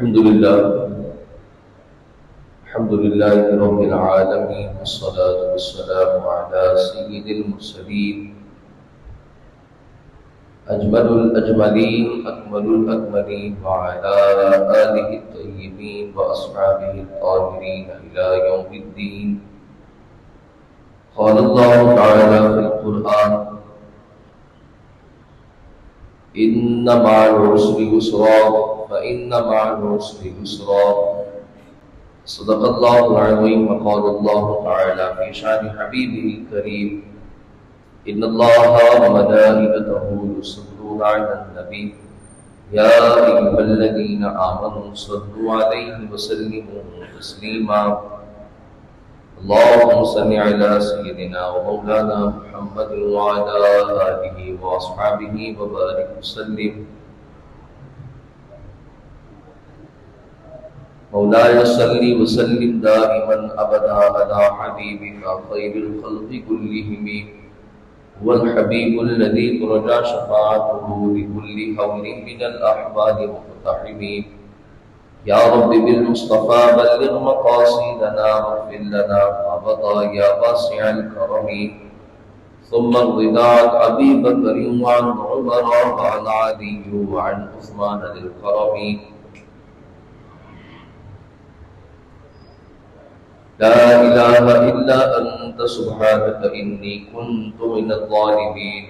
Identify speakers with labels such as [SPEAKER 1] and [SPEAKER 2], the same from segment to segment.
[SPEAKER 1] الحمد لله رب العالمين، والصلاة والسلام على سيد المرسلين أجمل الأجملين أكمل الأكملين، وعلى آله الطيبين وأصحابه الطاهرين إلى يوم الدين. قال الله تعالى في القرآن: إن مع العسر يسرا فإن مع العسر يسرا. صدق الله العظيم. وقال الله تعالى في شأن حبيبه الكريم: إن الله وملائكته يصلون على النبي يا أيها الذين آمنوا صلوا عليه وسلموا تسليما. اللهم صل على سيدنا ومولانا محمد وعلى آله وأصحابه وبارك وسلم. مولاي صل وسلم دائما أبدا على حبيبك خير الخلق كلهم، هو الحبيب الذي ترجى شفاعته بكل حول من الأحوال مقتحم. يا رب بالمصطفى بلغ مقاصدنا واغفر لنا ما مضى يا واسع الكرم. ثم الرضا عن أبي بكر وعن عمر وعن علي وعن عثمان ذي الكرم. لا إله إلا أنت سبحانك إني كنت من الظالمين.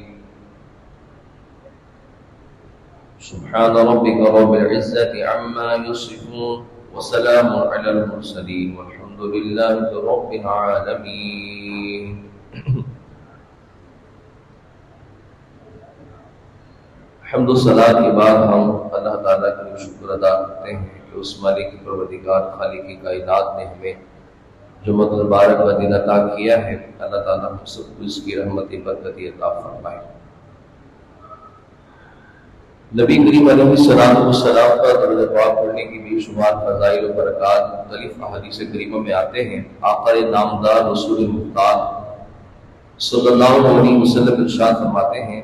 [SPEAKER 1] سبحان ربك رب العزة عما يصفون، وسلام على المرسلين، والحمد لله رب العالمين. حمد و صلاۃ کے بعد ہم اللہ تعالیٰ کا شکر ادا کرتے ہیں کہ اس مالک پروردگار خالق کائنات نے ہمیں جمعۃ المبارک کا دن عطا کیا ہے. اللہ تعالیٰ ہم سب کو اس کی رحمت برکت عطا فرمائے. نبی کریم علیہ السلام پر درود پاک پڑھنے کی بے شمار فضائل و برکات مختلف احادیث کریمہ میں آتے ہیں. آقا نامدار رسول مختار صلی اللہ علیہ وسلم ارشاد فرماتے ہیں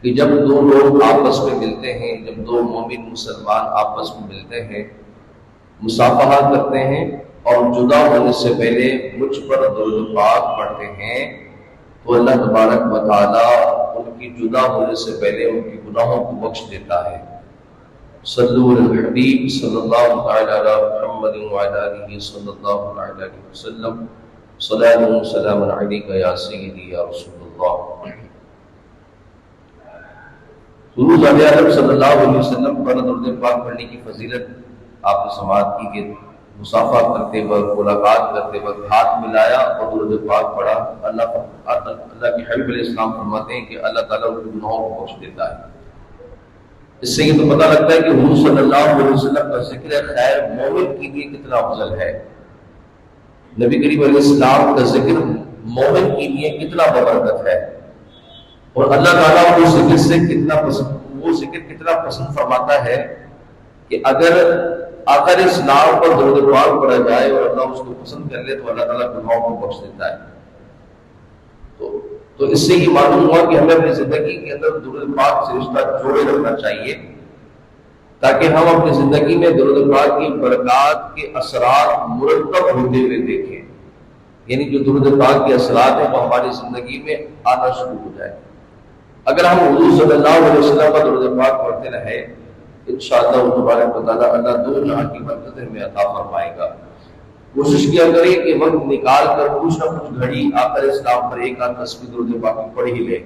[SPEAKER 1] کہ جب دو لوگ آپس میں ملتے ہیں، جب دو مومن مسلمان آپس میں ملتے ہیں، مصافحہ کرتے ہیں اور جدا ہونے سے پہلے مجھ پر درود پاک پڑھتے ہیں، تو اللہ تبارک و تعالیٰ ان کی جدا ہونے سے پہلے ان کی گناہوں کو بخش دیتا ہے. صلو علی الحبیب صلی اللہ علیہ محمد وعلی آلہ صلی اللہ علیہ وسلم. صلاۃ و سلام علیک یا سیدی یا رسول اللہ. حضور اعظم صلی اللہ علیہ وسلم پر درود پاک پڑھنے کی فضیلت آپ نے سماعت کی کہ مصافحہ کرتے وقت، ملاقات کرتے وقت ہاتھ ملایا اور درود پاک پڑھا. اللہ کے حبیب علیہ السلام فرماتے ہیں کہ اللہ تعالیٰ ان کے گناہوں کو بخش دیتا ہے. اس سے یہ تو پتہ لگتا ہے کہ حضور صلی اللہ علیہ وسلم کا ذکر خیر مومن کے لیے کتنا افضل ہے. نبی کریم علیہ السلام کا ذکر مومن کے لیے کتنا ببرکت ہے، اور اللہ تعالیٰ وہ ذکر کتنا پسند فرماتا ہے کہ اگر آخر اسلام پر درود پاک پڑھا جائے اور اللہ اس کو پسند کر لے تو اللہ تعالیٰ گناہوں کو بخش دیتا ہے. تو اس سے یہ معلوم ہوا کہ ہمیں اپنی زندگی کے اندر درود پاک سے رشتہ جوڑے رکھنا چاہیے تاکہ ہم اپنی زندگی میں درود پاک کی برکات کے اثرات مرتب ہوتے ہوئے دیکھیں. یعنی جو درود پاک کے اثرات ہیں وہ ہماری زندگی میں آنا شروع ہو جائے. اگر ہم حضور صلی اللہ علیہ وسلم کا درود پاک پڑھتے رہے انشاءاللہ تبارک و تعالیٰ اللہ دو جہاں کی برکتیں ہمیں عطا فرمائے گا. کوشش کیا کریں کہ وقت نکال کر کچھ نہ کچھ گھڑی آخر اسلام پر ایک آدھ تسبیح درود پاک پڑھ ہی لے.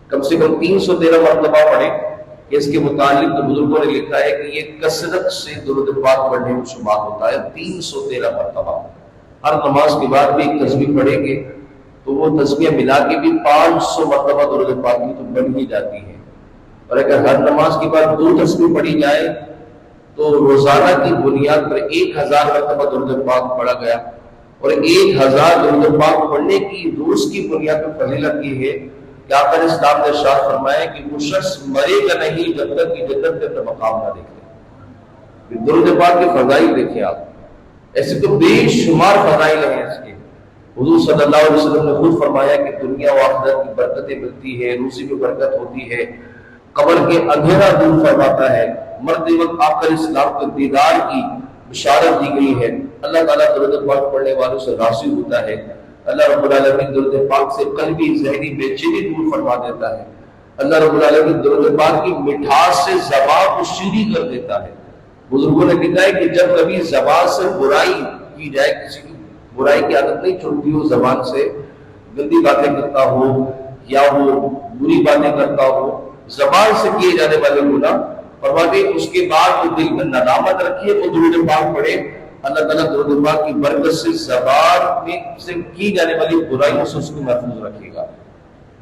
[SPEAKER 1] کم سے کم 313 مرتبہ پڑھیں کہ اس کے متعلق تو بزرگوں نے لکھا ہے کہ یہ کثرت سے درود پاک پڑھنے میں شمار ہوتا ہے. 313 مرتبہ. ہر نماز کے بعد بھی ایک تسبیح پڑھیں گے تو وہ تسبیح ملا کے بھی 500 مرتبہ درود پاک کی تو بن ہی جاتی ہے. اور اگر ہر نماز کے بعد 2 تسبیح پڑھی جائے تو روزانہ کی بنیاد پر 1000 مرتبہ درود پاک پڑھا گیا. اور 1000 درود پاک پڑھنے کی روز کی بنیاد پر فضیلت یہ ہے کہ آقا اسلام نے ارشاد فرمایا کہ وہ شخص مرے گا نہیں جب تک کہ جنت میں اپنا مقام نہ دیکھ لے. درود پاک کے فضائل دیکھیں آپ، ایسے تو بے شمار فضائل ہیں اس کے. حضور صلی اللہ علیہ وسلم نے خود فرمایا کہ دنیا و آخرت کی برکتیں ملتی ہے، روزی میں برکت ہوتی ہے، قبر کے اندھیرا دور فرماتا ہے، مرتے وقت آخر اسلام کے دیدار کی بشارت دی گئی ہے۔ اللہ تعالیٰ درود پاک پڑھنے والوں سے راضی ہوتا ہے۔ اللہ رب العالمین درود پاک سے قلبی ذہنی بے چینی دور فرما دیتا ہے۔ اللہ رب العالمین درود پاک کی مٹھاس سے زبان کو شیریں کر دیتا ہے۔ بزرگوں نے لکھا ہے کہ جب کبھی زبان سے برائی کی جائے، کسی کی برائی کی عادت نہیں چھوڑتی ہو، زبان سے گندی باتیں کرتا ہو یا وہ بری باتیں کرتا ہو، زبان سے کیے جانے والے گناہ، فرماتے اس کے بعد وہ دل میں ندامت رکھے اور درود پاک پڑھے، اللہ تعالیٰ درود پاک کی برکت سے زبان میں سے کی جانے والی برائیوں سے اس کو محفوظ رکھے گا۔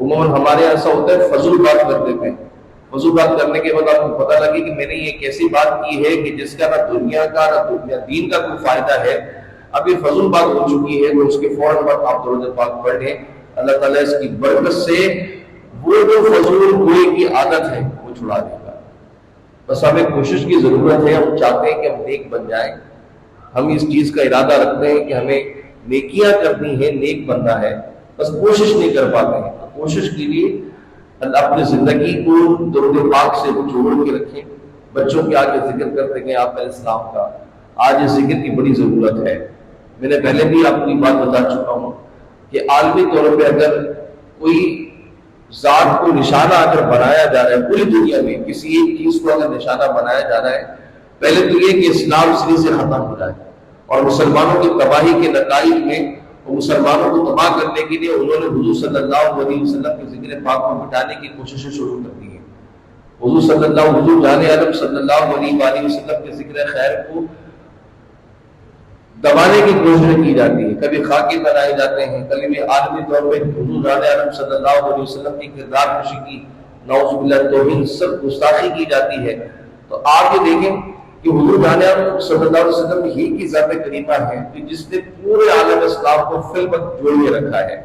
[SPEAKER 1] عموماً ہمارے ایسا ہوتا ہے فضول بات کر دیتے ہیں، فضول بات کرنے کے بعد آپ کو پتہ لگے کہ میں نے یہ کیسی بات کی ہے کہ جس کا نہ دنیا کا نہ دین کا کوئی فائدہ ہے، اب یہ فضول بات ہو چکی ہے، تو اس کے فوراً بعد آپ درود پاک پڑھ لیں، اللہ تعالیٰ اس کی برکت سے وہ جو فضول ہوئے کی عادت ہے وہ چھڑا دے گا۔ بس ہمیں کوشش کی ضرورت ہے، ہم چاہتے ہیں کہ ہم نیک بن جائیں، ہم اس چیز کا ارادہ رکھتے ہیں کہ ہمیں نیکیاں کرنی ہے، نیک بننا ہے، بس کوشش نہیں کر پاتے ہیں۔ تو کوشش کے لیے اپنی زندگی کو درود پاک سے جوڑ کے رکھیں۔ بچوں کے آگے ذکر کرتے گئے آپ علیہ السلام کا، آج اس ذکر کی بڑی ضرورت ہے۔ میں نے پہلے بھی آپ کو یہ بات بتا چکا ہوں کہ عالمی طور پہ اگر کوئی ذات کو نشانہ اگر بنایا جا رہا ہے پوری دنیا میں، کسی ایک چیز کو اگر نشانہ بنایا جا رہا ہے، پہلے تو یہ کہ اسلام سری سے ختم ہو جائے، اور مسلمانوں کی تباہی کے نتائج میں مسلمانوں کو تباہ کرنے کے لیے انہوں نے حضور صلی اللہ علیہ وسلم کے ذکر پاک کو مٹانے کی کوششیں شروع کر دی ہیں۔ حضور جان عالم صلی اللہ علیہ وآلہ وسلم کے ذکر خیر کو دبانے کی کوششیں کی جاتی ہیں، کبھی خاکی بنائے جاتے ہیں، کبھی عالمی طور پہ حضور جان عالم صلی اللہ علیہ وسلم کی کردار کشی کی، نعوذ باللہ توہین، سب گستاخی کی جاتی ہے۔ تو آپ یہ دیکھیں کہ حضور جان عالم صلی اللہ علیہ وسلم ہی کی ذات کریمہ ہے کہ جس نے پورے عالم اسلام کو فی الوقت جوڑ کے رکھا ہے،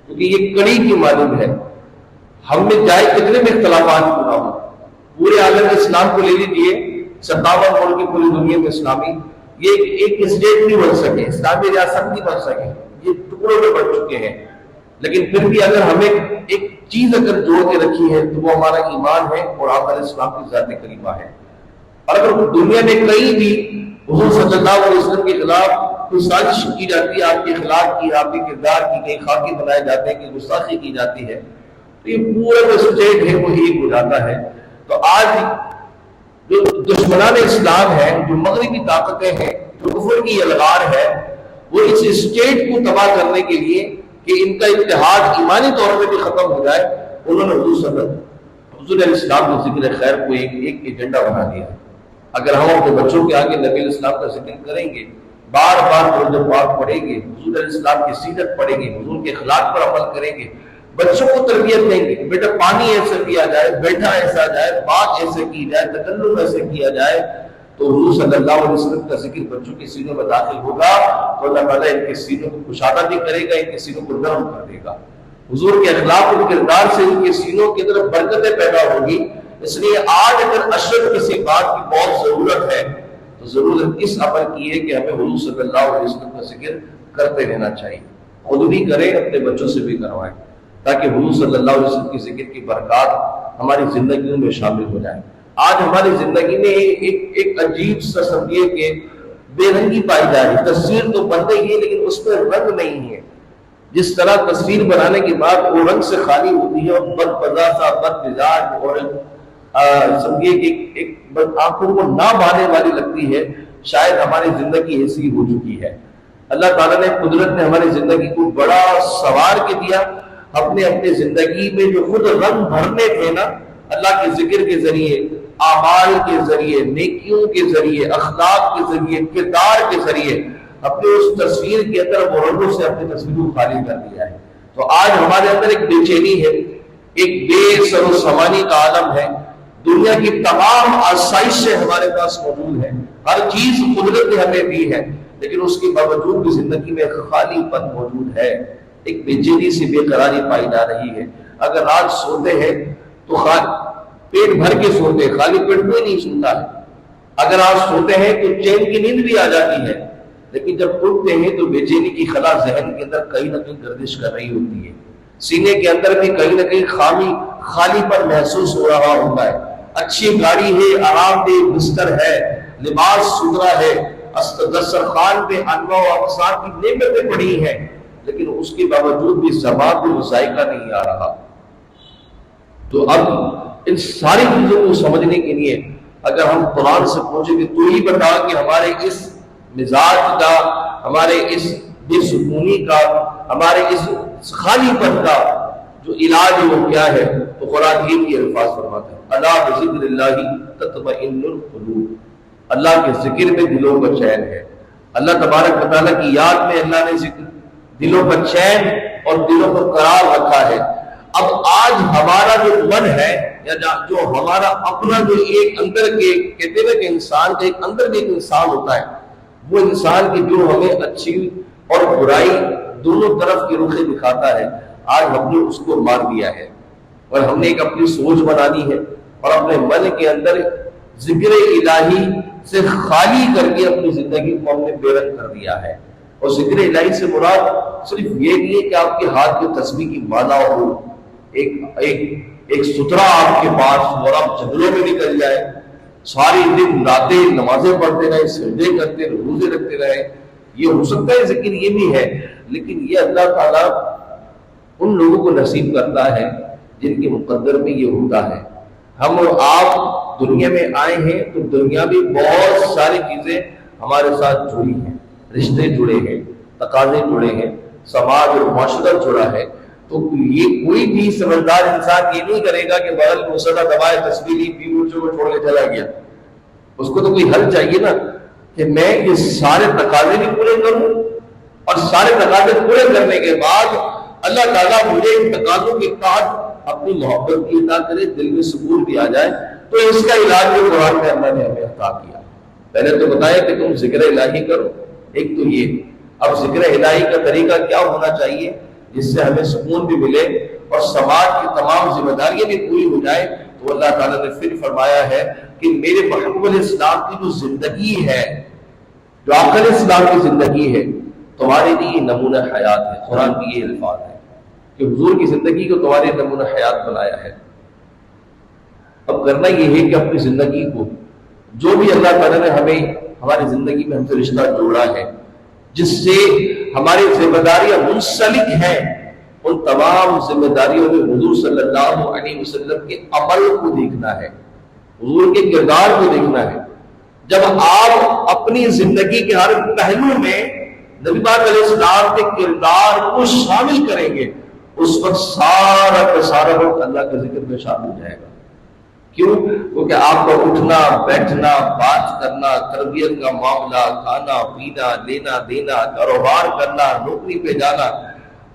[SPEAKER 1] کیونکہ یہ کڑی کی معلوم ہے۔ ہم میں چاہے کتنے بھی اختلافات کیوں نہ ہوں، پورے عالم اسلام کو لے لیجیے، 57 ملک پوری دنیا میں اسلامی، یہ ایک اسٹیٹ نہیں بن سکے، اسلامی ریاست نہیں بن سکے، یہ ٹکڑوں میں بن چکے ہیں، لیکن پھر بھی اگر ہمیں ایک چیز اگر جوڑ کے رکھی ہے تو وہ ہمارا ایمان ہے اور آپ علیہ السلام کی ذات کریمہ ہے۔ اور اگر دنیا میں کہیں بھی حضور صلی اللہ علیہ وسلم کے خلاف کوئی سازش کی جاتی ہے، آپ کے اخلاق کی، آپ کے کردار کی، کہیں خاکی بنائے جاتے ہیں، کہ گستاخی کی جاتی ہے، تو یہ پورا جو اسٹیٹ ہے وہ ایک ہو جاتا ہے۔ تو آج جو دشمنان اسلام ہیں، جو مغربی طاقتیں ہیں، جو کفر کی یلغار ہے، وہ اس اسٹیٹ کو تباہ کرنے کے لیے کہ ان کا اتحاد ایمانی طور پہ بھی ختم ہو جائے، انہوں نے حضور علیہ السلام کے ذکر خیر کو ایک ایجنڈا بنا دیا ہے۔ اگر ہم اپنے بچوں کے آگے نبی علیہ السلام کا ذکر کریں گے، بار بار درود پاک پڑھیں گے، حضور علیہ السلام کی سیرت پڑھیں گے، حضور کے اخلاق پر عمل کریں گے، بچوں کو تربیت دیں گے، بیٹا پانی ایسے پیا جائے، بیٹھا ایسا جائے، بات ایسے کی جائے، تکلم ایسے کیا جائے، تو حضور صلی اللہ علیہ وسلم کا ذکر بچوں کے سینوں میں داخل ہوگا تو اللہ تعالیٰ ان کے سینوں کو کشادہ بھی کرے گا، ان کے سینوں کو نرم کر دے گا۔ حضور کے اخلاق اور کردار سے ان کے سینوں کی طرف برکتیں پیدا ہوگی۔ اس لیے آج اگر اشرف کسی بات کی بہت ضرورت ہے تو ضرورت اس عمل کی ہے کہ ہمیں حضور صلی اللہ علیہ وسلم کا ذکر کرتے رہنا چاہیے، خود بھی کریں، اپنے بچوں سے بھی کروائیں، تاکہ حضور صلی اللہ علیہ وسلم کی ذکر کی برکات ہماری زندگیوں میں شامل ہو جائیں۔ آج ہماری زندگی میں ایک عجیب سا سمجھیے کہ بے رنگی پائی جا رہی، تصویر تو بن رہی ہے لیکن اس میں رنگ نہیں ہے۔ جس طرح تصویر بنانے کے بعد وہ رنگ سے خالی ہوتی ہے اور بد مزہ سا، بد مزاج اور سمجھیے کہ ایک آنکھوں کو نہ بھانے والی لگتی ہے، شاید ہماری زندگی ایسی ہو چکی ہے۔ اللہ تعالیٰ نے قدرت نے ہماری زندگی کو بڑا سنوار کے دیا، اپنے زندگی میں جو خود رنگ بھرنے تھے نا، اللہ کے ذکر کے ذریعے، اعمال کے ذریعے، نیکیوں کے ذریعے، اخلاق کے ذریعے، کردار کے ذریعے، اپنے اس تصویر کے اندر وہ رنگوں سے اپنی تصویر کو خالی کر دیا ہے۔ تو آج ہمارے اندر ایک بے چینی ہے، ایک بے سر و سامانی کا عالم ہے، دنیا کی تمام آسائشیں ہمارے پاس موجود ہیں، ہر چیز قدرت نے ہمیں دی ہے، لیکن اس کے باوجود بھی زندگی میں خالی پن موجود ہے، ایک بے چینی سی بے قراری پائی جا رہی ہے۔ اگر رات سوتے ہیں تو پیٹ بھر کے سوتے ہیں، خالی پیٹ کوئی نہیں سوتا ہے۔ اگر آپ سوتے ہیں تو چین کی نیند بھی آ جاتی ہے، لیکن جب اٹھتے ہیں تو بے چینی کی خلا ذہن کے اندر کہیں نہ کہیں گردش کر رہی ہوتی ہے، سینے کے اندر بھی کہیں نہ کہیں خالی پر محسوس ہو رہا ہوتا ہے۔ اچھی گاڑی ہے، آرام دہ بستر ہے، لباس ستھرا ہے، دسترخوان پہ انواع و اقسام کی نعمتیں پڑی ہیں، لیکن اس کے باوجود بھی زبان پہ ذائقہ نہیں آ رہا۔ تو اب ان ساری چیزوں کو سمجھنے کے لیے اگر ہم قرآن سے پوچھیں کہ تو ہی بتا کہ ہمارے اس مزاج کا، ہمارے اس بے سکونی کا، ہمارے اس خالی پن کا جو علاج ہے وہ کیا ہے، تو قرآن یہ الفاظ فرماتا ہے الا بذکر اللہ تطمئن القلوب، اللہ کے ذکر میں دلوں کا چین ہے۔ اللہ تبارک و تعالیٰ کی یاد میں اللہ نے ذکر دلوں کا چین اور دلوں کو قرار رکھا ہے۔ اب آج ہمارا جو من ہے یا جو ہمارا اپنا جو ایک اندر کے کہتے ہیں کہ انسان کا ایک اندر میں ایک انسان ہوتا ہے، وہ انسان کی جو ہمیں اچھی اور برائی دونوں طرف کی رخیں دکھاتا ہے، آج ہم نے اس کو مار دیا ہے اور ہم نے ایک اپنی سوچ بنانی ہے اور اپنے من کے اندر ذکر الہی سے خالی کر کے اپنی زندگی کو ہم نے بے رنگ کر دیا ہے۔ اور ذکر الہی سے مراد صرف یہ نہیں ہے کہ آپ کے ہاتھ میں تسبیح کی مالا ہو، ایک سترا آپ کے پاس اور آپ جنگلوں میں نکل جائیں، ساری دن راتیں نمازیں پڑھتے رہے، سجدے کرتے رہے، روزے رکھتے رہے، یہ ہو سکتا ہے، ذکر یہ بھی ہے، لیکن یہ اللہ تعالیٰ ان لوگوں کو نصیب کرتا ہے جن کے مقدر میں یہ ہوتا ہے۔ ہم اور آپ دنیا میں آئے ہیں تو دنیا میں بہت ساری چیزیں ہمارے ساتھ جڑی ہیں، رشتے جڑے ہیں، تقاضے جڑے ہیں، سماج اور معاشرہ جڑا ہے، تو یہ کوئی بھی سمجھدار انسان یہ نہیں کرے گا کہ بغل مسئلہ دبائے تصویری پی اونچوں کو چھوڑ کے چلا گیا۔ اس کو تو کوئی حل چاہیے نا کہ میں یہ سارے تقاضے بھی پورے کروں اور سارے تقاضے پورے کرنے کے بعد اللہ تعالیٰ مجھے ان تقاضوں کے تحت اپنی محبت کی عطا کرے، دل میں سکون بھی آ جائے۔ تو اس کا علاج جو قرآن میں اللہ نے ہمیں عطا کیا، پہلے تو بتایا کہ تم ذکر الہی کرو، ایک تو یہ۔ اب ذکر الہی کا طریقہ کیا ہونا چاہیے جس سے ہمیں سکون بھی ملے اور سماج کی تمام ذمہ داریاں بھی پوری ہو جائے؟ تو اللہ تعالیٰ نے پھر فرمایا ہے کہ میرے محبوب علیہ السلام کی جو زندگی ہے، جو آقا علیہ السلام کی زندگی ہے، تمہارے لیے نمونہ حیات ہے۔ قرآن کی یہ الفاظ ہے کہ حضور کی زندگی کو تمہارے نمونہ حیات بنایا ہے۔ اب کرنا یہ ہے کہ اپنی زندگی کو جو بھی اللہ تعالیٰ نے ہمیں ہماری زندگی میں ہم سے رشتہ جوڑا ہے، جس سے ہماری ذمہ داریاں منسلک ہیں، ان تمام ذمہ داریوں میں حضور صلی اللہ علیہ وسلم کے عمل کو دیکھنا ہے، حضور کے کردار کو دیکھنا ہے۔ جب آپ اپنی زندگی کے ہر پہلو میں نبی پاک علیہ السلام کے کردار کو شامل کریں گے، اس وقت سارا کا سارا وقت اللہ کے ذکر میں شامل ہو جائے گا۔ کیوں؟ کیونکہ آپ کا اٹھنا بیٹھنا، بات کرنا، تربیت کا معاملہ، کھانا پینا، لینا دینا، کاروبار کرنا، نوکری پہ جانا،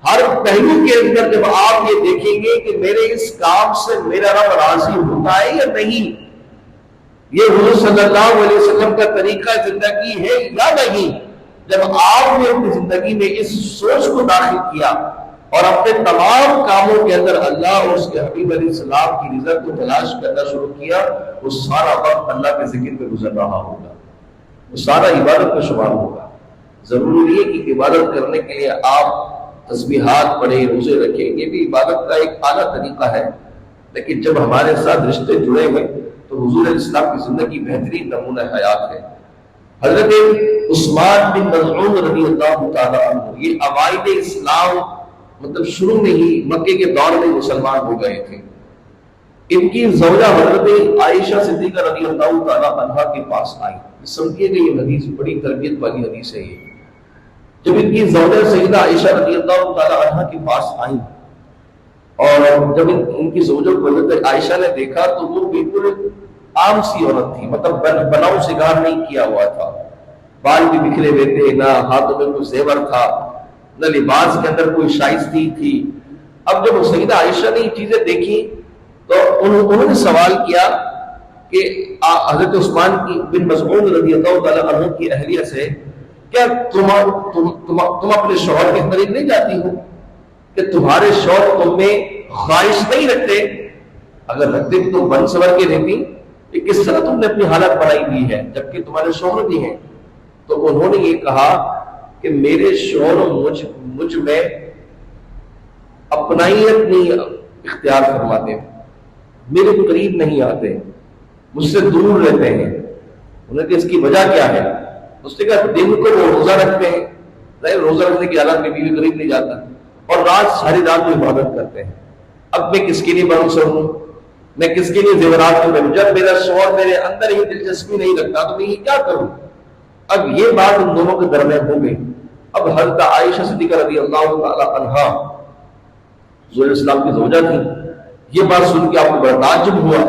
[SPEAKER 1] ہر پہلو کے اندر جب آپ یہ دیکھیں گے کہ میرے اس کام سے میرا رب راضی ہوتا ہے یا نہیں، یہ حضور صلی اللہ علیہ وسلم کا طریقہ زندگی ہے یا نہیں، جب آپ نے اپنی زندگی میں اس سوچ کو داخل کیا اور اپنے تمام کاموں کے اندر اللہ اور اس کے حبیب علیہ السلام کی رضا کو تلاش کرنا شروع کیا، وہ سارا وقت اللہ کے ذکر پہ گزر رہا ہوگا، وہ سارا عبادت میں شمار ہوگا۔ ضروری ہے کہ عبادت کرنے کے لیے آپ تسبیحات پڑھیں، روزے رکھیں، یہ بھی عبادت کا ایک اعلیٰ طریقہ ہے، لیکن جب ہمارے ساتھ رشتے جڑے ہوئے تو حضور علیہ السلام کی زندگی بہترین نمونہ حیات ہے۔ حضرت عثمان بن مظعون رضی اللہ تعالیٰ عنہ، یہ اوائل اسلام مطلب شروع میں ہی مکے کے دور میں مسلمان ہو گئے تھے۔ ان کی زوجہ حضرت عائشہ صدیقہ رضی اللہ تعالیٰ عنہا کے پاس آئی، سمجھیے گا یہ حدیث بڑی تربیت والی حدیث ہے۔ یہ جب ان کی زوجہ سیدہ عائشہ رضی اللہ تعالیٰ عنہا کے پاس آئی اور جب ان کی زوجوں کو حضرت عائشہ نے دیکھا تو وہ بالکل عام سی عورت تھی، مطلب بناؤ سگار نہیں کیا ہوا تھا، بال بھی بکھرے ہوئے تھے، نہ ہاتھوں میں کوئی زیور تھا، نہ لباس کے اندر کوئی شائستگی تھی۔ اب جب سیدہ عائشہ نے یہ چیزیں دیکھی تو انہوں نے سوال کیا کہ حضرت عثمان کی بن مظعون رضی اللہ تعالیٰ عنہ کی اہلیہ سے، کیا تم اپنے شوہر کے قریب نہیں جاتی ہو؟ کہ تمہارے شوہر تم میں خواہش نہیں رکھتے؟ اگر رکھتے تو تم بن سور کے رہتی، کس طرح تم نے اپنی حالت بنائی ہوئی ہے جبکہ تمہارے شوہر بھی ہیں؟ تو انہوں نے یہ کہا کہ میرے شوہر مجھ میں اپنائیت نہیں اختیار فرماتے، میرے قریب نہیں آتے، مجھ سے دور رہتے ہیں. انہوں نے کہا اس کی وجہ کیا ہے؟ اس نے کہا دن کو وہ روزہ رکھتے ہیں، روزہ رکھنے کی حالت میں بیوی قریب نہیں جاتا، اور رات ساری رات میں عبادت کرتے ہیں. اب میں کس کے لیے بھروسہ ہوں؟ میں کس کے لیے زیورات میں بنوں؟ جب میرا شوہر میرے اندر ہی دلچسپی نہیں رکھتا تو میں یہ کیا کروں؟ اب یہ بات ان دونوں کے درمیان ہو گئی. اب حضرت عائشہ صدیقہ رضی اللہ تعالی عنہا حضور السلام کی زوجہ تھی، یہ بات سن کے آپ کو بڑا تعجب ہوا.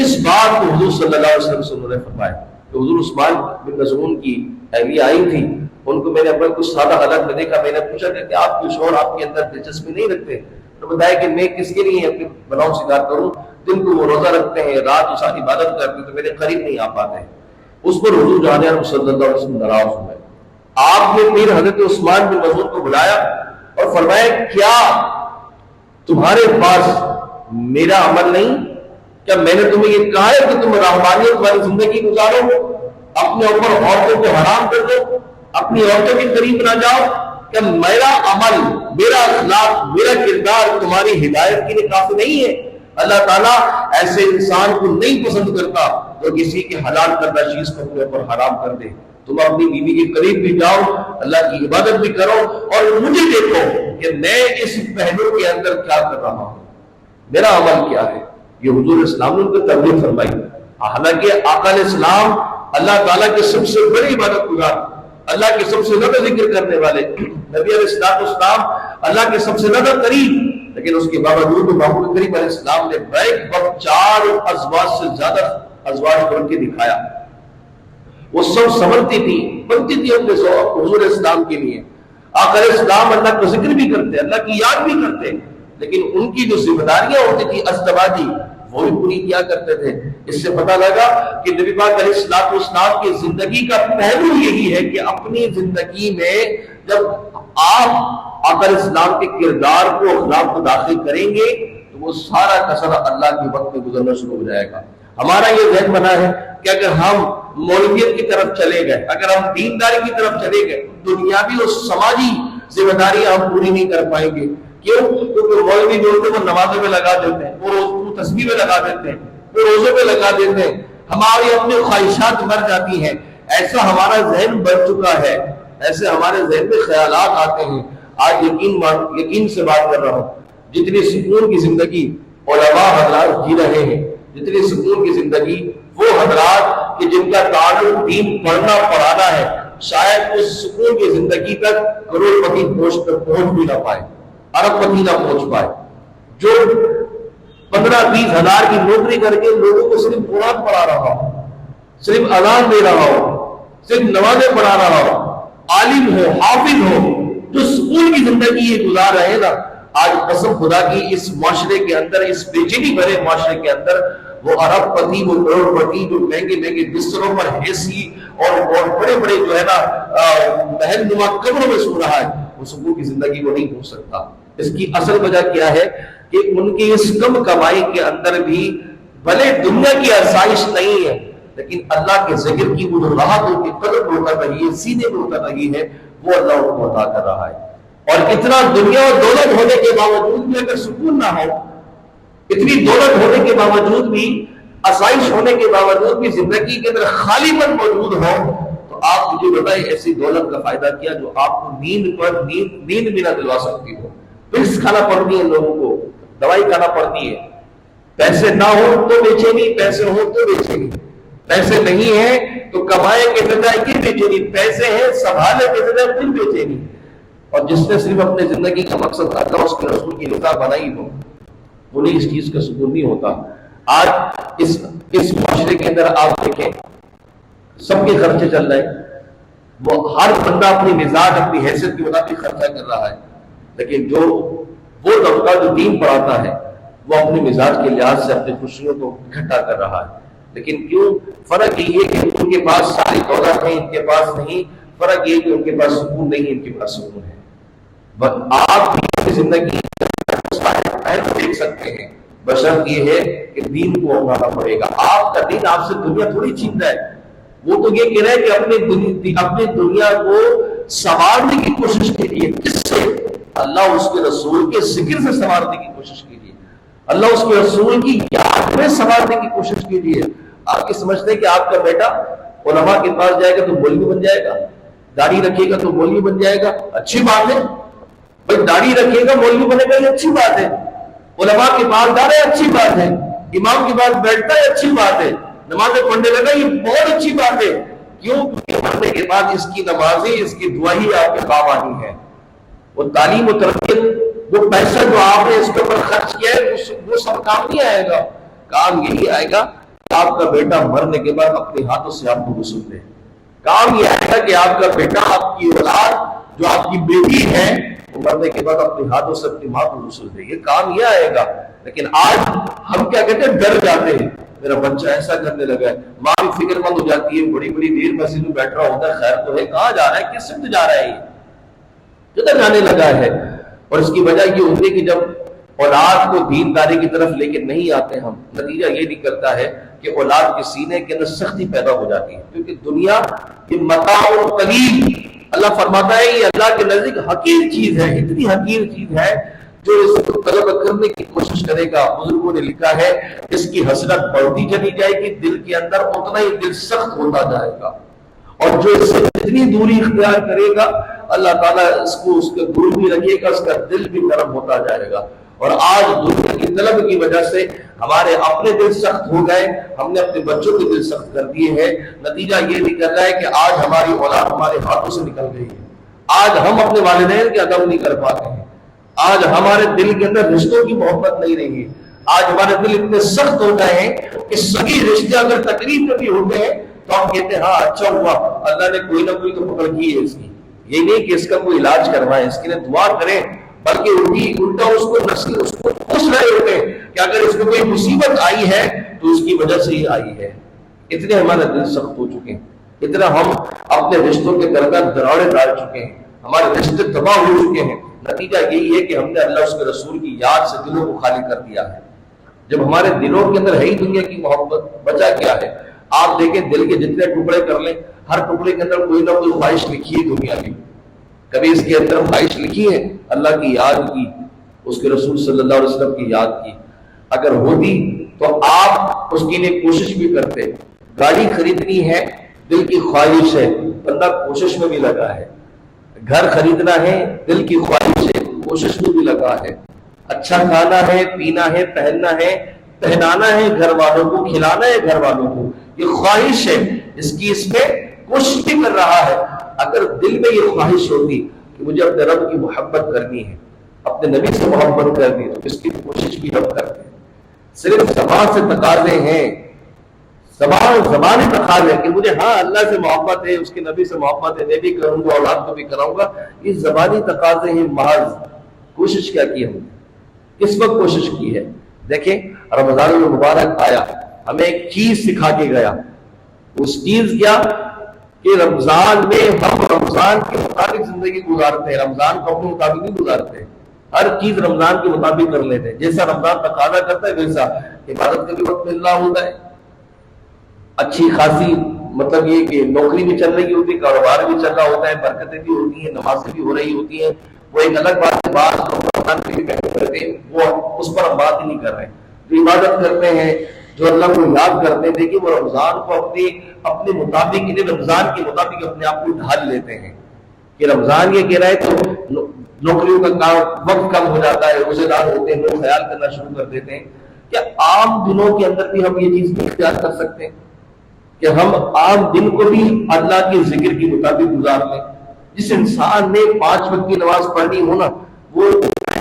[SPEAKER 1] اس بات کو حضور صلی اللہ علیہ وسلم نے فرمایا کہ حضور عثمان بن مظعون کی اہلیہ آئی تھی، ان کو میں نے اپنے کچھ سادہ حالت میں دیکھا. میں نے پوچھا کہ آپ کے شوہر آپ کے اندر دلچسپی نہیں رکھتے؟ تو بتایا کہ میں کس کے لیے اپنے بناؤ سنگار کروں؟ دن کو وہ روزہ رکھتے ہیں، رات کو ساری عبادت کرتے ہیں، تو میرے قریب نہیں آ پاتے ہیں. اس پر حضور جان صلی اللہ علیہ وسلم ناراض ہوئے. آپ نے پھر حضرت عثمان بن مظعون کو بلایا اور فرمایا کیا تمہارے پاس میرا عمل نہیں؟ کیا میں نے تمہیں یہ کہا ہے کہ تم رحمانیت والی زندگی گزارو، اپنے اوپر عورتوں کو حرام کر دو، اپنی عورتوں کے قریب نہ جاؤ؟ کہ میرا عمل، میرا اخلاق، میرا کردار تمہاری ہدایت کے لیے کافی نہیں ہے؟ اللہ تعالیٰ ایسے انسان کو نہیں پسند کرتا جو کسی کے حلال کردہ چیز کو اپنے اوپر حرام کر دے. تم اپنی بیوی کے قریب بھی جاؤ، اللہ کی عبادت بھی کرو، اور مجھے دیکھو کہ میں اس پہلو کے اندر کیا کر رہا ہوں، میرا عمل کیا ہے. یہ حضور اسلام نے ان کو ترغیب فرمائی. حالانکہ آقا علیہ السلام اللہ تعالیٰ کے سب سے بڑے عبادت گزار، اللہ کے سب سے زیادہ ذکر کرنے والے نبی علیہ السلام، اللہ کے سب سے زیادہ قریب، لیکن اس کے باوجود محمود کریم علیہ السلام نے بیک وقت 4 ازواج سے زیادہ ازواج بن کے دکھایا. وہ سب سنبھلتی تھی، بنتی تھی اپنے حضور اسلام کے لیے. آقا علیہ السلام اللہ کا ذکر بھی کرتے، اللہ کی یاد بھی کرتے، لیکن ان کی جو ذمہ داریاں ہوتی تھی ازدواجی، وہ بھی پوری کیا کرتے تھے. اس سے پتہ لگا کہ نبی پاک علیہ السلام کی زندگی کا پہلو یہی ہے کہ اپنی زندگی میں جب آپ آقا علیہ السلام کے کردار کو، اخلاق کو داخل کریں گے تو وہ سارا کا سارا اللہ کے وقت میں گزرنا شروع ہو جائے گا. ہمارا یہ ذہن بنا ہے کہ اگر ہم مولویت کی طرف چلے گئے، اگر ہم دینداری کی طرف چلے گئے، دنیاوی اور سماجی ذمہ داریاں ہم پوری نہیں کر پائیں گے. کیوں؟ کیونکہ مولوی جو ہوتے ہیں وہ نمازوں میں لگا دیتے ہیں، وہ تسبیح میں لگا دیتے ہیں، وہ روزوں میں لگا دیتے ہیں، ہماری اپنی خواہشات مر جاتی ہیں. ایسا ہمارا ذہن بن چکا ہے، ایسے ہمارے ذہن میں خیالات آتے ہیں. آج یقین سے بات کر رہا ہوں، جتنی سکون کی زندگی علماء حضرات جی رہے ہیں، جتنی سکون کی زندگی وہ حضرات کہ جن کا تعلق دین پڑھنا پڑھانا ہے، شاید اس سکون کی زندگی تک کروڑ پتی پہنچ بھی نہ پائے، ارب پتی نہ پہنچ پائے. جو 15-20 ہزار کی نوکری کر کے لوگوں کو صرف قرآن پڑھا رہا ہو، صرف اذان دے رہا ہو، صرف نمازیں پڑھا رہا ہو، عالم ہو، حافظ ہو، جو سکون کی زندگی یہ گزار رہے ہیں نا، آج قسم خدا کی اس معاشرے کے اندر، اس بے چینی بھرے معاشرے کے اندر، وہ ارب پتی، وہ کروڑ پتی جو مہنگے مہنگے بستروں پر ایسی اور بڑے بڑے جو ہے نا محل نما قبروں میں سو رہا ہے، وہ سکون کی زندگی کو نہیں پہنچ سکتا. اس کی اصل وجہ کیا ہے کہ ان کی اس کم کمائی کے اندر بھی بھلے دنیا کی آسائش نہیں ہے، لیکن اللہ کے ذکر کی وہ جو راحت ان کی قلب میں اتر رہی ہے، سینے میں اتر رہی ہے، وہ اللہ ان کو عطا کر رہا ہے. اور اتنا دنیا اور دولت ہونے کے باوجود بھی اگر سکون نہ ہو، اتنی دولت ہونے کے باوجود بھی، آسائش ہونے کے باوجود بھی زندگی کے اندر خالی پن موجود ہو، تو آپ مجھے بتائیں ایسی دولت کا فائدہ کیا جو آپ کو نیند بھی نہ دلوا سکتی ہو. پلس کھانا پڑتی ہے، لوگوں کو دوائی کھانا پڑتی ہے. پیسے نہ ہو تو بے چینی، پیسے ہو تو بے چینی، پیسے نہیں ہیں تو کمائے کے بجائے کی بے چینی، پیسے ہیں سنبھالے کے بجائے پھر بے چینی. اور جس نے صرف اپنے زندگی کا مقصد اللہ اس کے رسول کی رضا بنائی ہو، انہیں اس چیز کا سکون نہیں ہوتا. آج اس معاشرے کے اندر آپ دیکھیں، سب کے خرچے چل رہے ہیں، وہ ہر بندہ اپنی مزاج، اپنی حیثیت کے مطابق خرچہ کر رہا ہے، لیکن جو وہ طبقہ جو دین پڑھاتا ہے وہ اپنے مزاج کے لحاظ سے اپنی خوشیوں کو اکٹھا کر رہا ہے. لیکن کیوں؟ فرق یہ ہے کہ ان کے پاس ساری دولت ہے، ان کے پاس نہیں. فرق یہ کہ ان کے پاس سکون نہیں، ان کے پاس سکون ہے. آپ کی زندگی دیکھ سکتے ہیں، بشرط یہ ہے کہ دین کو اپنانا پڑے گا. آپ کا دین آپ سے دنیا تھوڑی چھین رہا ہے. وہ تو یہ کہہ رہے ہیں کہ اپنے دنیا کو سنوارنے کی کوشش کیجیے. کس سے؟ اللہ اس کے رسول کے ذکر سے سنوارنے کی کوشش کیجیے، اللہ اس کے رسول کی یاد میں سنوارنے کی کوشش کیجیے. آپ یہ سمجھتے ہیں کہ آپ کا بیٹا علماء کے پاس جائے گا تو مولوی بن جائے گا، داڑھی رکھے گا تو مولوی بن جائے گا؟ اچھی بات ہے بھائی، داڑھی رکھے گا مولوی بنے گا، یہ اچھی بات ہے، علماء کے پاس جا رہے اچھی بات ہے، امام کے پاس بیٹھتا ہے اچھی بات ہے، نمازیں پڑھنے لگا یہ بہت اچھی بات ہے۔ کیوں؟ کیونکہ مرنے کے بعد اس کی نمازیں، اس کی دعا ہی آپ کے کام آنی ہے۔ وہ تعلیم و تربیت، وہ پیسہ جو آپ نے اس کے اوپر خرچ کیا ہے وہ سب کام نہیں آئے گا۔ کام یہی آئے گا کہ آپ کا بیٹا مرنے کے بعد اپنے ہاتھوں سے آپ کو غسل دے۔ کام یہ آئے گا کہ آپ کا بیٹا، آپ کی اولاد جو آپ کی بیٹی ہے، وہ مرنے کے بعد اپنے ہاتھوں سے اپنی ماں کو غسل دے۔ یہ کام یہ آئے گا۔ لیکن آج ہم کیا کہتے ہیں؟ ڈر جاتے ہیں، میرا بچہ ایسا کرنے لگا ہے، ماں بھی فکر مند ہو جاتی ہے، بڑی بڑی دیر مسجد میں بیٹھ رہا ہوتا ہے، خیر تو ہے، کہاں جا رہا ہے، کس سمت جا رہا ہے، یہ کدھر جانے لگا ہے؟ اور اس کی وجہ یہ ہوتی ہے کہ جب اولاد کو دینداری کی طرف لے کے نہیں آتے ہم، نتیجہ یہ نکلتا ہے کہ اولاد کے سینے کے اندر سختی پیدا ہو جاتی ہے، کیونکہ دنیا یہ متاع قلیل، اللہ فرماتا ہے یہ اللہ کے نزدیک حقیر چیز ہے، اتنی حقیر چیز ہے جو اس کو طلب کرنے کی کوشش کرے گا۔ بزرگوں نے لکھا ہے اس کی حسرت بڑھتی چلی جائے گی، دل کے اندر اتنا ہی دل سخت ہوتا جائے گا، اور جو اس سے جتنی دوری اختیار کرے گا اللہ تعالیٰ اس کو اس کے دور بھی رکھے گا، اس کا دل بھی نرم ہوتا جائے گا۔ اور آج دنیا کی طلب کی وجہ سے ہمارے اپنے دل سخت ہو گئے، ہم نے اپنے بچوں کے دل سخت کر دیے ہیں، نتیجہ یہ نکل رہا ہے کہ آج ہماری اولاد ہمارے ہاتھوں سے نکل گئی ہے، آج ہم اپنے والدین کے ادب نہیں کر پاتے ہیں، آج ہمارے دل کے اندر رشتوں کی محبت نہیں رہی ہے، آج ہمارے دل اتنے سخت ہو گئے ہیں کہ سبھی رشتے اگر تکلیف میں بھی ہوتے ہیں تو ہم کہتے ہیں ہاں اچھا ہوا، اللہ نے کوئی نہ کوئی تو پکڑ کی ہے اس کی، یہ نہیں کہ اس کا کوئی علاج کروائیں، اس کے لیے دعا کریں، بلکہ الٹا اس کو خوش رہے ہوتے ہیں کہ اگر اس میں کوئی مصیبت آئی ہے تو اس کی وجہ سے ہی آئی ہے۔ اتنے ہمارے دل سخت ہو چکے ہیں، اتنا ہم اپنے رشتوں کے درمیان دراڑیں ڈال چکے ہیں، ہمارے رشتے تباہ ہو چکے ہیں۔ نتیجہ یہی ہے کہ ہم نے اللہ اس کے رسول کی یاد سے دلوں کو خالی کر دیا ہے۔ جب ہمارے دلوں کے اندر ہے ہی دنیا کی محبت، بچا کیا ہے؟ آپ دیکھیں دل کے جتنے ٹکڑے کر لیں، ہر ٹکڑے کے اندر کوئی نہ کوئی خواہش لکھی ہے دنیا کی، کبھی اس کے اندر خواہش لکھی ہے اللہ کی یاد کی، اس کے رسول صلی اللہ علیہ وسلم کی یاد کی؟ اگر ہوتی تو آپ اس کے لیے کوشش بھی کرتے۔ گاڑی خریدنی ہے، دل کی خواہش ہے، بندہ کوشش میں بھی لگا ہے، گھر خریدنا ہے، دل کی خواہش ہے، کوشش میں بھی لگا ہے، اچھا کھانا ہے، پینا ہے، پہننا ہے، پہنانا ہے گھر والوں کو، کھلانا ہے گھر والوں کو، یہ خواہش ہے، اس کی اس میں کوشش بھی کر رہا ہے۔ اگر دل میں یہ خواہش ہوتی کہ مجھے اپنے رب کی محبت کرنی ہے، اپنے نبی سے محبت کرنی ہے، تو اس کی کوشش بھی ہم کرتے ہیں۔ صرف زبان سے تقاضے ہیں، زبانی تقاضے ہیں کہ مجھے ہاں اللہ سے محبت ہے، اس کے نبی سے محبت ہے، میں بھی کروں گا، اولاد کو بھی کراؤں گا، یہ زبانی تقاضے ہیں محض۔ کوشش کیا کی ہم نے؟ کس وقت کوشش کی ہے؟ دیکھیں رمضان المبارک آیا، ہمیں ایک چیز سکھا کے گیا، اس چیز کیا کہ رمضان میں ہم رمضان کے مطابق زندگی گزارتے ہیں، رمضان کو اپنے مطابق نہیں گزارتے، ہر چیز رمضان کے مطابق کر لیتے ہیں، جیسا رمضان تقاضا کرتا ہے ویسا عبادت کا بھی وقت مل رہا ہوتا ہے، اچھی خاصی مطلب یہ کہ نوکری بھی چل رہی ہوتی ہے، کاروبار بھی چل رہا ہوتا ہے، برکتیں بھی ہوتی ہیں، نمازیں بھی ہو رہی ہوتی ہیں، وہ ایک الگ بات ہے، بات رمضان کے بھی کرتے ہیں، وہ اس پر ہم بات ہی نہیں کر رہے ہیں، جو عبادت کرتے ہیں، جو اللہ کو یاد کرتے ہیں، دیکھیں وہ رمضان کو اپنے مطابق، رمضان کے مطابق اپنے آپ کو ڈھال لیتے ہیں کہ رمضان یہ کہہ رہا ہے تو نوکریوں کا کام وقت کم ہو جاتا ہے، روزے دار ہوتے ہیں، لوگ خیال کرنا شروع کر دیتے ہیں۔ کیا عام دنوں کے اندر بھی ہم یہ چیز نہیں اختیار کر سکتے ہیں کہ ہم عام دن کو بھی اللہ کے ذکر کے مطابق گزار لیں؟ جس انسان نے 5 وقت کی نماز پڑھنی ہونا، وہ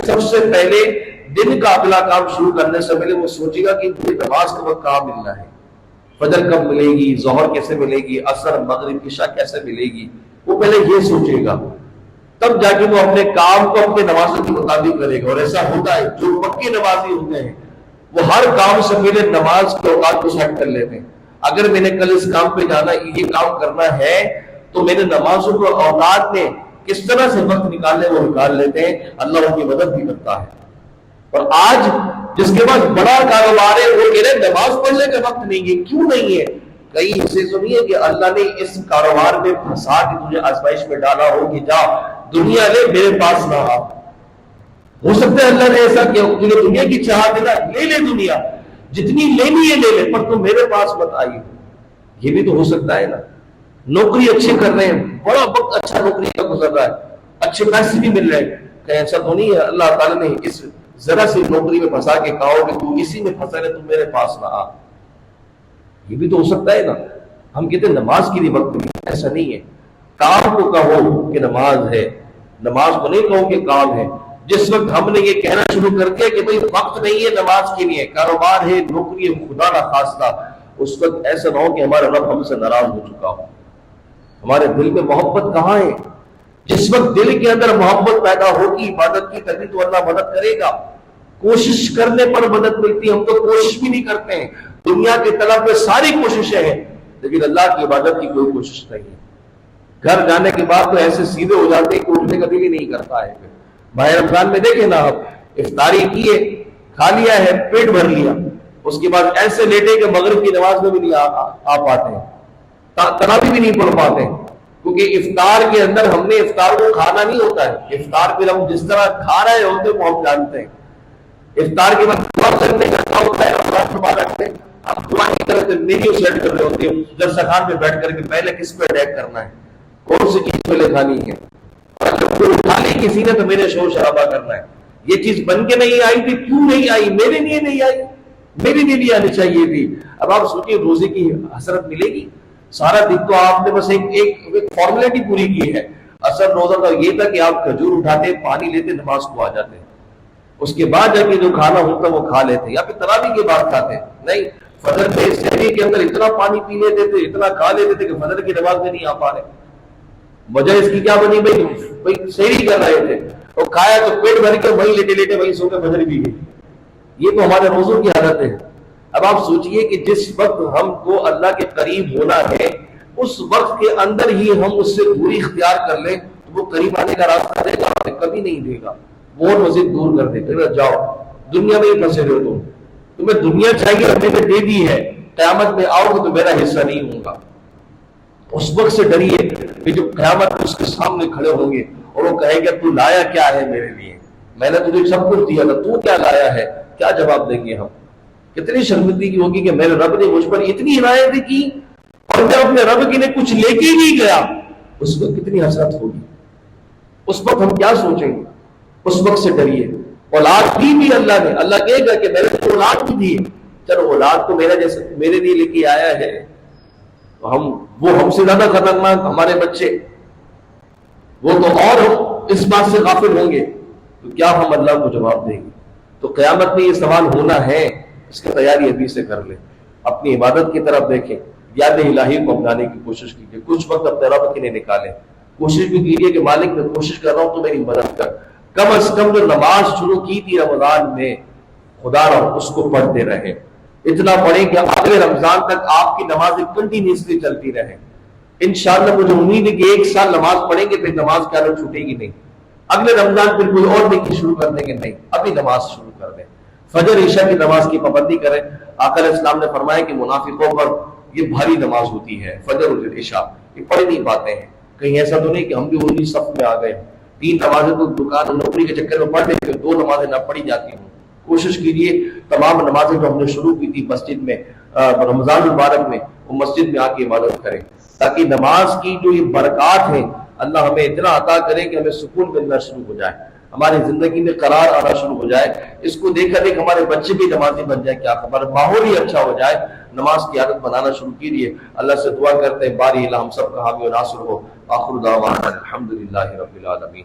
[SPEAKER 1] سب سے پہلے دن کا اگلا کام شروع کرنے سے پہلے وہ سوچے گا کہ مجھے نماز کا وقت کہاں ملنا ہے، فجر کب ملے گی، ظہر کیسے ملے گی، عصر مغرب عشاء کیسے ملے گی، وہ پہلے یہ سوچے گا، تب جا کے وہ اپنے کام کو اپنے نمازوں کے مطابق کرے گا۔ اور ایسا ہوتا ہے جو پکے نمازی ہوتے ہیں وہ ہر کام سے پہلے نماز کے اوقات کو سیٹ کر لیتے ہیں، اگر میں نے کل اس کام پہ جانا، یہ کام کرنا ہے تو میرے نمازوں کو اوقات میں کس طرح سے وقت نکالنے وہ نکال لیتے ہیں، اللہ ان کی مدد بھی کرتا ہے۔ اور آج جس کے پاس بڑا کاروبار ہے وہ کہہ رہے ہیں نماز پڑھنے کا وقت نہیں ہے، کیوں نہیں ہے؟ کہیں اسے سنیے کہ اللہ نے اس کاروبار میں پھنسا کے تجھے آزمائش میں ڈالا ہو کہ جا دنیا لے، میرے پاس نہ آ۔ ہو سکتا ہے اللہ نے ایسا کیا، تجھے دنیا کی چاہت ہے نا، لے لے دنیا، جتنی لینی ہے لے لے، پر تم میرے پاس مت آئی ہو۔ یہ بھی تو ہو سکتا ہے نا، نوکری اچھی کر رہے ہیں، بڑا وقت اچھا نوکری کا گزر رہا ہے، اچھے پیسے بھی مل رہے ہیں، کہ ایسا تو نہیں ہے اللہ تعالیٰ نے اس ذرا سی نوکری میں پھنسا کے کہا کہ تو اسی میں پھنسا ہے، تو میرے پاس نہ آ؟ یہ بھی تو ہو سکتا ہے نا۔ ہم کہتے ہیں نماز کے لیے وقت نہیں، ایسا نہیں ہے۔ کام کو کہو کہ نماز ہے، نماز کو نہیں کہو کہ کام ہے۔ جس وقت ہم نے یہ کہنا شروع کر دیا کہ بھئی وقت نہیں ہے نماز کے لیے، کاروبار ہے، نوکری ہے، خدا نہ خواستہ، اس وقت ایسا نہ ہو کہ ہمارا رب ہم سے ناراض ہو چکا ہو۔ ہمارے دل میں محبت کہاں ہے؟ جس وقت دل کے اندر محبت پیدا ہوگی عبادت کی، تبھی تو اللہ مدد کرے گا۔ کوشش کرنے پر مدد ملتی ہے، ہم تو کوشش بھی نہیں کرتے ہیں، دنیا کے طلب میں ساری کوششیں ہیں، لیکن اللہ کی عبادت کی کوئی کوشش نہیں ہے۔ گھر جانے کے بعد تو ایسے سیدھے ہو جاتے ہیں کہ اٹھنے کا دل ہی نہیں کرتا ہے۔ ماہ رمضان میں دیکھیں نا، آپ افطاری کی ہے، کھا لیا ہے، پیٹ بھر لیا، اس کے بعد ایسے لیٹے کہ مغرب کی نماز میں بھی نہیں آ پاتے ہیں، تراویح بھی نہیں پڑھ پاتے ہیں، کیونکہ افطار کے اندر ہم نے افطار کو کھانا نہیں ہوتا ہے، افطار پہ ہم جس طرح کھا رہے ہوتے ہیں وہ ہم جانتے ہیں۔ افطار کے بعد دعا کرنے کا کیا ہوتا ہے، اللہ مبارک سے آپ دعا کی طرف سے مینیو سیٹ کر رہے ہوتے ہیں، دسترخوان پہ بیٹھ کر کے پہلے کس پہ اٹیک کرنا ہے، کون سی چیز پہلے کھانی ہے، اور جب کوئی اٹھا لی کسی نے تو میرے شور شرابہ کرنا ہے۔ یہ چیز بن کے نہیں آئی تھی، کیوں نہیں آئی؟ میرے لیے نہیں آئی، میرے لیے بھی آنی چاہیے تھی۔ اب آپ سوچیے روزے کی حسرت ملے گی؟ سارا دن تو آپ نے بس ایک فارمیلٹی پوری کی ہے۔ اصل روزہ تو یہ تھا کہ آپ کھجور اٹھاتے، پانی لیتے، نماز کو آ جاتے، اس کے بعد جا کے جو کھانا ہوتا وہ کھا لیتے، یا پھر تراویح کے بعد کھاتے۔ نہیں، فجر پہ سحری کے اندر اتنا پانی پی لیتے تھے، اتنا کھا لیتے تھے کہ فجر کی نماز میں نہیں آ پا رہے۔ وجہ اس کی کیا بنی؟ بھائی سحری کر رہے تھے اور کھایا تو پیٹ بھر کے وہیں لیٹے لیٹے وہیں سو کے فجر بھی گئی۔ یہ تو ہمارے روزوں کی عادت ہے۔ اب آپ سوچئے کہ جس وقت ہم کو اللہ کے قریب ہونا ہے، اس وقت کے اندر ہی ہم اس سے دوری اختیار کر لیں تو وہ قریب آنے کا راستہ دے گا؟ کبھی نہیں دے گا، وہ مزید دور کر دے گا۔ جاؤ دنیا میں ہی پھنسے رہو، تمہیں دنیا چاہیے، ہم نے دے دی ہے، قیامت میں آؤ گے تو میرا حصہ نہیں ہوگا۔ اس وقت سے ڈریے کہ جب قیامت اس کے سامنے کھڑے ہوں گے اور وہ کہے گا تو لایا کیا ہے میرے لیے، میں نے تجھے سب کچھ دیا تھا، تو کیا لایا ہے؟ کیا جواب دیں گے ہم؟ کتنی شرمندگی کی ہوگی کہ میرے رب نے مجھ پر اتنی عنایتیں کی اور میں اپنے رب کے لیے کچھ لے کے نہیں گیا۔ اس وقت کتنی حسرت ہوگی، اس وقت ہم کیا سوچیں گے؟ اس وقت سے ڈریے۔ اولاد دی بھی اللہ نے، اللہ کہے گا کہ میں نے اولاد بھی دی، چلو اولاد تو میرا جیسے میرے لیے لے کے آیا ہے، وہ ہم سے زیادہ خطرناک ہمارے بچے، وہ تو اور اس بات سے غافل ہوں گے، تو کیا ہم اللہ کو جواب دیں گے؟ تو قیامت میں یہ سوال ہونا ہے، اس کی تیاری ابھی سے کر لیں، اپنی عبادت کی طرف دیکھیں، یاد الہی کو اپنانے کی کوشش کیجیے، کچھ وقت اپنے رب کے لیے نکالیں، کوشش بھی کیجیے کہ مالک میں کوشش کر رہا ہوں تو میری مدد کر، کم از کم جو نماز شروع کی تھی رمضان میں خدا را اس کو پڑھتے رہیں، اتنا پڑھیں کہ اگلے رمضان تک آپ کی نمازیں کنٹینیوسلی چلتی رہیں۔ انشاءاللہ مجھے امید ہے کہ ایک سال نماز پڑھیں گے پھر نماز کی عادت چھوٹے گی نہیں، اگلے رمضان پھر کوئی اور نیکی شروع کر دیں گے، نہیں ابھی نماز شروع کر دیں، فجر عشاء کی نماز کی پابندی کریں۔ آقا علیہ السلام نے فرمایا کہ منافقوں پر یہ بھاری نماز ہوتی ہے، فجر اور عشاء، یہ پڑھ نہیں پاتے ہیں، کہیں ایسا تو نہیں کہ ہم بھی وہی صف میں آ گئے، 3 نمازیں تو دکان نوکری کے چکر میں پڑھ لیتے، 2 نمازیں نہ پڑھی جاتی ہوں۔ کوشش کیجیے تمام نمازیں جو ہم نے شروع کی تھی مسجد میں رمضان المبارک میں، وہ مسجد میں آ کے عبادت کریں، تاکہ نماز کی جو یہ برکات ہیں اللہ ہمیں اتنا عطا کرے کہ ہمیں سکون ملنا شروع ہو جائے، ہماری زندگی میں قرار آنا شروع ہو جائے، اس کو دیکھ کر ہمارے بچے بھی نمازی بن جائیں، کیا ہمارا ماحول ہی اچھا ہو جائے، نماز کی عادت بنانا شروع کیجیے۔ اللہ سے دعا کرتے ہیں باری اللہ ہم سب کا حامی و ناصر ہو۔ آخر دعوانا الحمدللہ رب العالمین۔